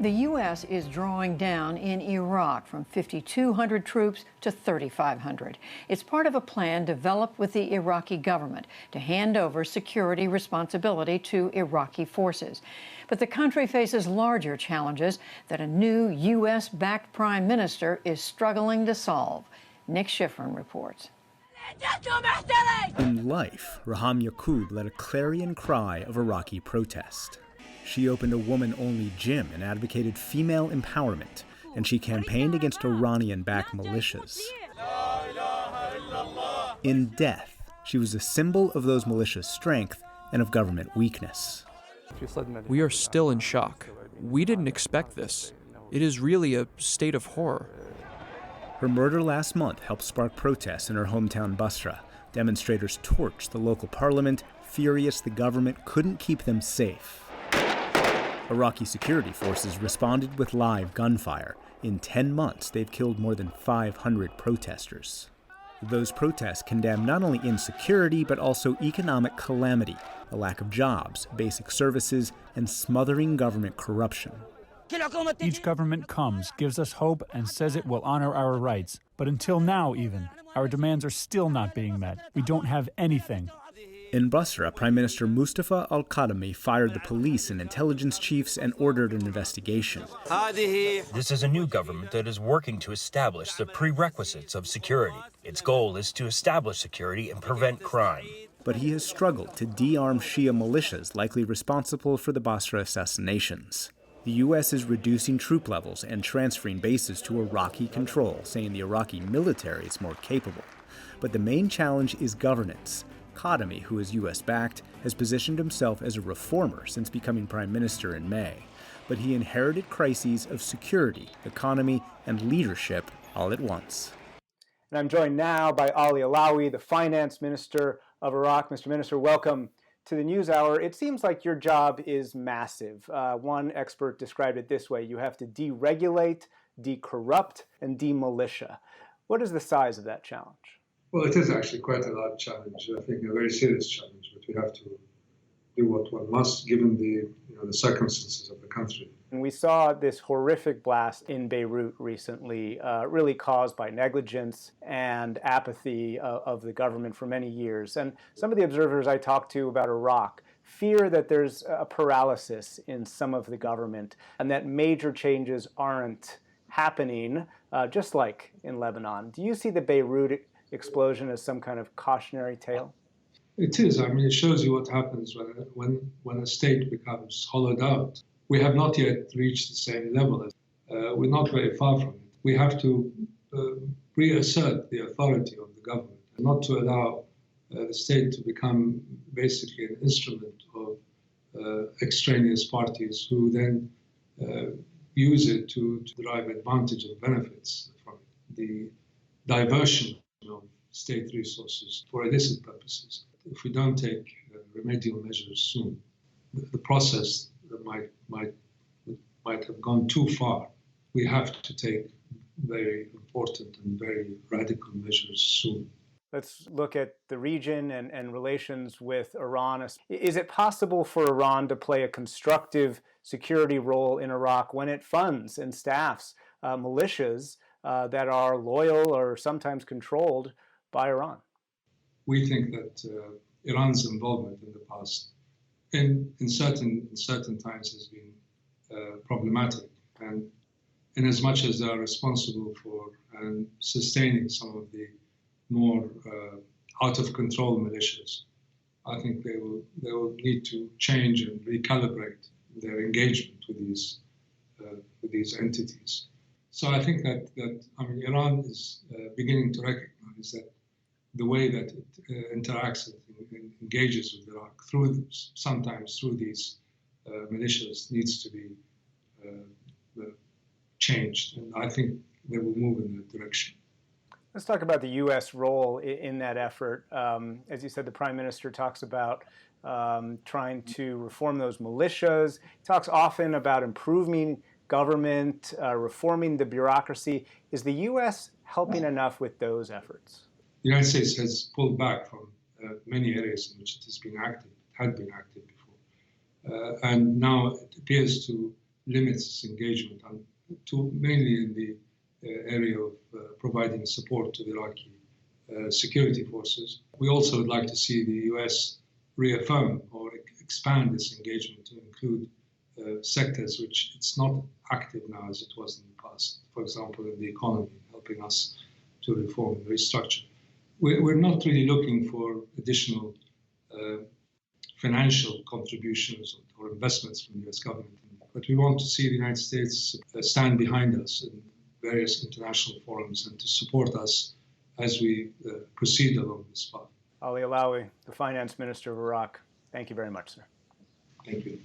The U.S. is drawing down in Iraq from 5,200 troops to 3,500. It's part of a plan developed with the Iraqi government to hand over security responsibility to Iraqi forces. But the country faces larger challenges that a new U.S.-backed prime minister is struggling to solve. Nick Schifrin reports. In life, Raham Yaqub led a clarion cry of Iraqi protest. She opened a woman-only gym and advocated female empowerment, and she campaigned against Iranian-backed militias. In death, she was a symbol of those militias' strength and of government weakness. We are still in shock. We didn't expect this. It is really a state of horror. Her murder last month helped spark protests in her hometown Basra. Demonstrators torched the local parliament, furious the government couldn't keep them safe. Iraqi security forces responded with live gunfire. In 10 months, they've killed more than 500 protesters. Those protests condemn not only insecurity, but also economic calamity, a lack of jobs, basic services, and smothering government corruption. Each government comes, gives us hope, and says it will honor our rights. But until now, even, our demands are still not being met. We don't have anything. In Basra, Prime Minister Mustafa al-Kadhimi fired the police and intelligence chiefs and ordered an investigation. This is a new government that is working to establish the prerequisites of security. Its goal is to establish security and prevent crime. But he has struggled to de-arm Shia militias likely responsible for the Basra assassinations. The U.S. is reducing troop levels and transferring bases to Iraqi control, saying the Iraqi military is more capable. But the main challenge is governance. Kadhimi, who is U.S.-backed, has positioned himself as a reformer since becoming prime minister in May. But he inherited crises of security, economy, and leadership all at once. And I'm joined now by Ali Alawi, the finance minister of Iraq. Mr. Minister, welcome to the NewsHour. It seems like your job is massive. One expert described it this way: you have to deregulate, decorrupt, and demilitia. What is the size of that challenge? Well, it is actually quite a large challenge. I think a very serious challenge, but we have to do what one must, given the circumstances of the country. And we saw this horrific blast in Beirut recently, really caused by negligence and apathy of the government for many years. And some of the observers I talked to about Iraq fear that there's a paralysis in some of the government and that major changes aren't happening, just like in Lebanon. Do you see the Beirut explosion as some kind of cautionary tale? It is. I mean, it shows you what happens when a state becomes hollowed out. We have not yet reached the same level. We're not very far from it. We have to reassert the authority of the government and not to allow the state to become basically an instrument of extraneous parties who then use it to derive advantage and benefits from it. The diversion of state resources for illicit purposes. If we don't take remedial measures soon, the process might have gone too far. We have to take very important and very radical measures soon. Let's look at the region and relations with Iran. Is it possible for Iran to play a constructive security role in Iraq when it funds and staffs militias that are loyal or sometimes controlled by Iran? We think that Iran's involvement in the past, in certain times, has been problematic, and in as much as they are responsible for sustaining some of the more out of control militias, I think they will need to change and recalibrate their engagement with these entities. So I think that Iran is beginning to recognize that the way that it interacts and engages with Iraq sometimes through these militias needs to be changed, and I think they will move in that direction. Let's talk about the U.S. role in that effort. As you said, the Prime Minister talks about trying to reform those militias. He talks often about improving government, reforming the bureaucracy. Is the U.S. helping enough with those efforts? The United States has pulled back from many areas in which it had been active before. And now it appears to limits its engagement to mainly in the area of providing support to the Iraqi security forces. We also would like to see the US reaffirm or expand this engagement to include sectors which it's not active now as it was in the past. For example, in the economy, helping us to reform and restructure. We're not really looking for additional financial contributions or investments from the US government, but we want to see the United States stand behind us in various international forums and to support us as we proceed along this path. Ali Alawi, the finance minister of Iraq, thank you very much, sir. Thank you.